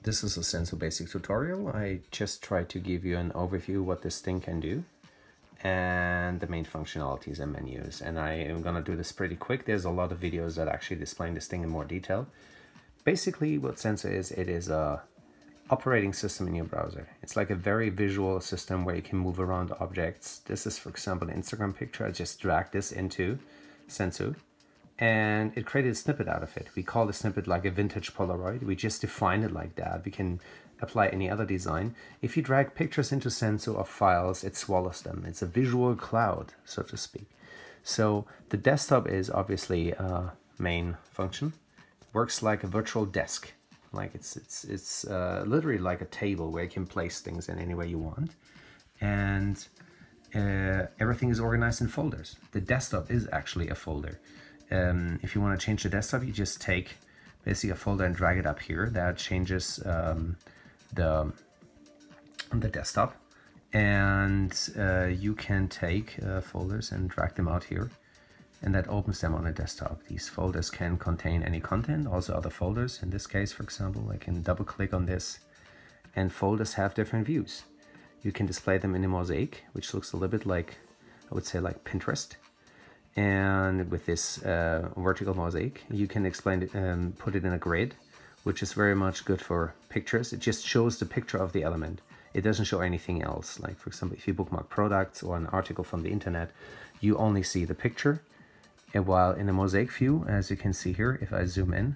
This is a SENSU basic tutorial. I just tried to give you an overview what this thing can do and the main functionalities and menus. And I am gonna do this pretty quick. There's a lot of videos that actually displaying this thing in more detail. Basically what SENSU is, it is a operating system in your browser. It's like a very visual system where you can move around objects. This is, for example, an Instagram picture. I just dragged this into SENSU and it created a snippet out of it. We call the snippet like a vintage Polaroid. We just define it like that. We can apply any other design. If you drag pictures into SENSU or files, it swallows them. It's a visual cloud, so to speak. So the desktop is obviously a main function. It works like a virtual desk. Like it's literally like a table where you can place things in any way you want. And everything is organized in folders. The desktop is actually a folder. If you want to change the desktop, you just take basically a folder and drag it up here. That changes the desktop. And you can take folders and drag them out here. And that opens them on a desktop. These folders can contain any content, also other folders. In this case, for example, I can double click on this and folders have different views. You can display them in a mosaic, which looks a little bit like, I would say, like Pinterest. And with this vertical mosaic, you can explain it, put it in a grid, which is very much good for pictures. It just shows the picture of the element. It doesn't show anything else. Like, for example, if you bookmark products or an article from the internet, you only see the picture. And while in a mosaic view, as you can see here, if I zoom in,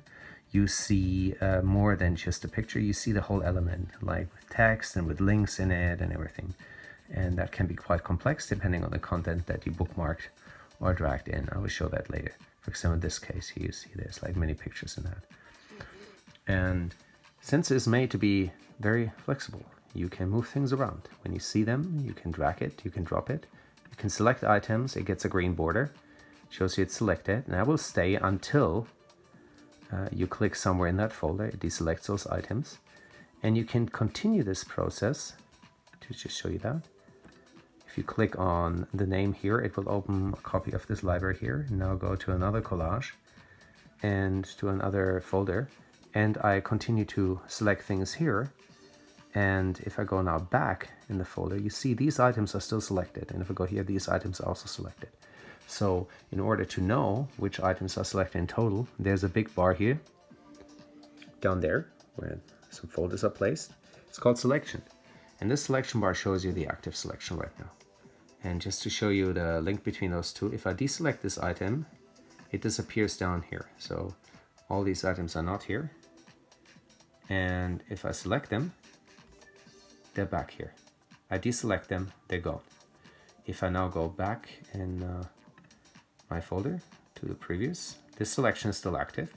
you see more than just a picture. You see the whole element, like with text and with links in it and everything. And that can be quite complex depending on the content that you bookmarked or dragged in. I will show that later. For example, in this case, you see there's like many pictures in that. And SENSU is made to be very flexible. You can move things around. When you see them, you can drag it, you can drop it. You can select items, it gets a green border. Shows you it's selected, and that will stay until you click somewhere in that folder. It deselects those items, and you can continue this process to just show you that. If you click on the name here, it will open a copy of this library here. Now go to another collage and to another folder, and I continue to select things here. And if I go now back in the folder, you see these items are still selected, and if I go here, these items are also selected. So in order to know which items are selected in total, there's a big bar here, down there, where some folders are placed. It's called selection. And this selection bar shows you the active selection right now. And just to show you the link between those two, if I deselect this item, it disappears down here. So all these items are not here. And if I select them, they're back here. I deselect them, they're gone. If I now go back in my folder to the previous, this selection is still active.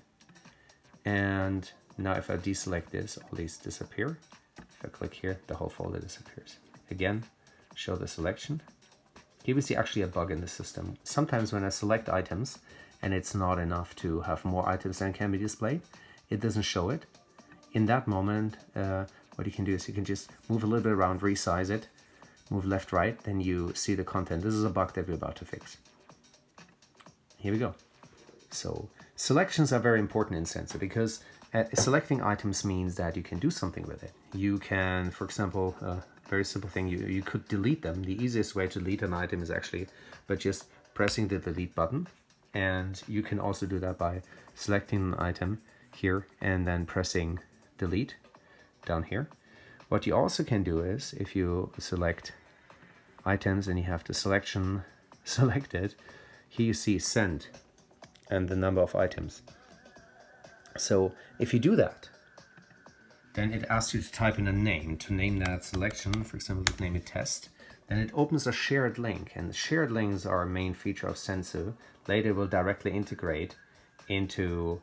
And now if I deselect this, all these disappear. If I click here, the whole folder disappears. Again, show the selection. Here we see actually a bug in the system. Sometimes when I select items and it's not enough to have more items than can be displayed, it doesn't show it. In that moment, what you can do is you can just move a little bit around, resize it, move left, right, then you see the content. This is a bug that we're about to fix. Here we go. So selections are very important in SENSU because selecting items means that you can do something with it. You can, for example, very simple thing, you could delete them. The easiest way to delete an item is actually by just pressing the delete button. And you can also do that by selecting an item here and then pressing delete down here. What you also can do is if you select items and you have the selection selected, here you see send and the number of items. So if you do that, then it asks you to type in a name to name that selection. For example, let's name it test. Then it opens a shared link, and shared links are a main feature of SENSU. Later will directly integrate into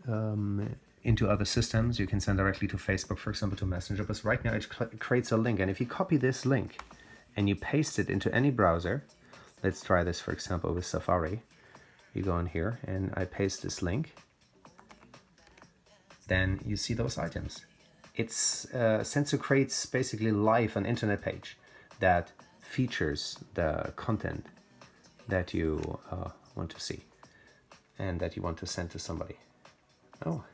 other systems. You can send directly to Facebook, for example, to Messenger, but right now it creates a link. And if you copy this link and you paste it into any browser, let's try this, for example, with Safari. You go in here and I paste this link, then you see those items. It's SENSU creates basically live an internet page that features the content that you want to see and that you want to send to somebody. Oh,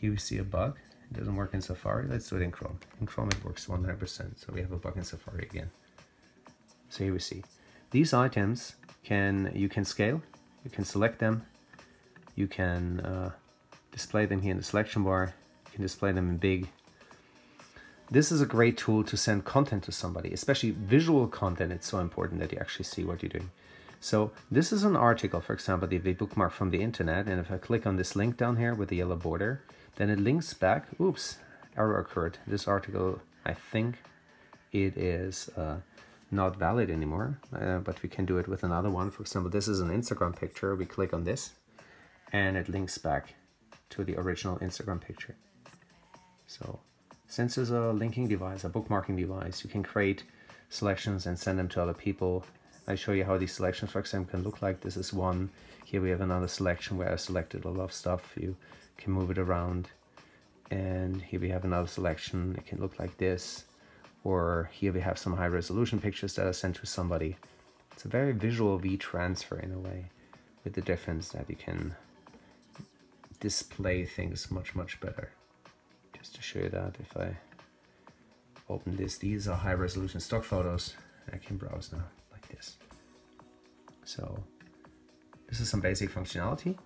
Here we see a bug. It doesn't work in Safari. Let's do it in Chrome. In Chrome it works 100%. So we have a bug in Safari again. So here we see. These items you can scale, you can select them, you can display them here in the selection bar, you can display them in big. This is a great tool to send content to somebody, especially visual content. It's so important that you actually see what you're doing. So this is an article, for example, that we bookmark from the internet, and if I click on this link down here with the yellow border, then it links back. Oops, error occurred. This article, I think it is not valid anymore, but we can do it with another one. For example, this is an Instagram picture. We click on this and it links back to the original Instagram picture. So SENSU is a linking device, a bookmarking device. You can create selections and send them to other people. I show you how these selections, for example, can look like. This is one. Here we have another selection where I selected a lot of stuff. You can move it around. And here we have another selection. It can look like this. Or here we have some high resolution pictures that are sent to somebody. It's a very visual V-transfer in a way, with the difference that you can display things much, much better. Just to show you that, if I open this, these are high resolution stock photos. I can browse now like this. So this is some basic functionality.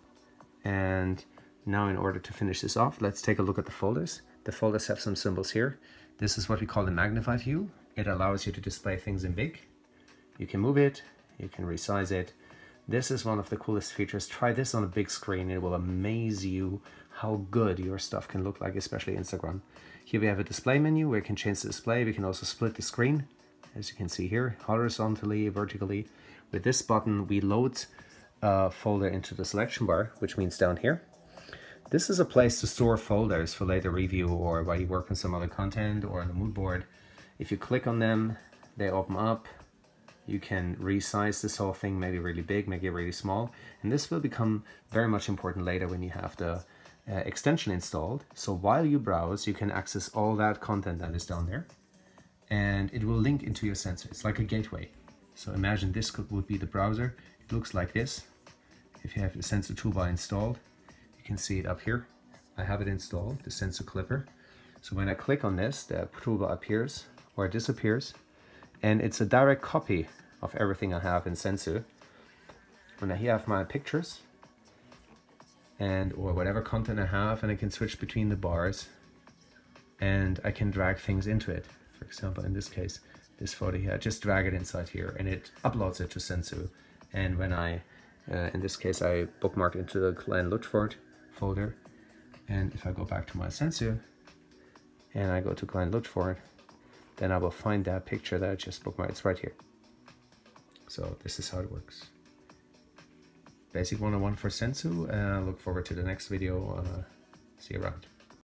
And now in order to finish this off, let's take a look at the folders. The folders have some symbols here. This is what we call the magnify view. It allows you to display things in big. You can move it, you can resize it. This is one of the coolest features. Try this on a big screen. It will amaze you how good your stuff can look like, especially Instagram. Here we have a display menu where you can change the display. We can also split the screen, as you can see here, horizontally, vertically. With this button, we load a folder into the selection bar, which means down here. This is a place to store folders for later review or while you work on some other content or on the mood board. If you click on them, they open up. You can resize this whole thing, make it really big, make it really small. And this will become very much important later when you have the extension installed. So while you browse, you can access all that content that is down there. And it will link into your sensor. It's like a gateway. So imagine this would be the browser. It looks like this. If you have the SENSU toolbar installed, you can see it up here. I have it installed, the SENSU clipper. So when I click on this, the toolbar appears or disappears. And it's a direct copy of everything I have in SENSU. And here I have my pictures and or whatever content I have, and I can switch between the bars and I can drag things into it. For example, in this case, this photo here, I just drag it inside here and it uploads it to SENSU. And when I, in this case, I bookmark into the Glenn Lutford folder. And if I go back to my SENSU and I go to Glenn Lutford, then I will find that picture that I just bookmarked. It's right here. So this is how it works. Basic 101 for SENSU. Look forward to the next video. See you around.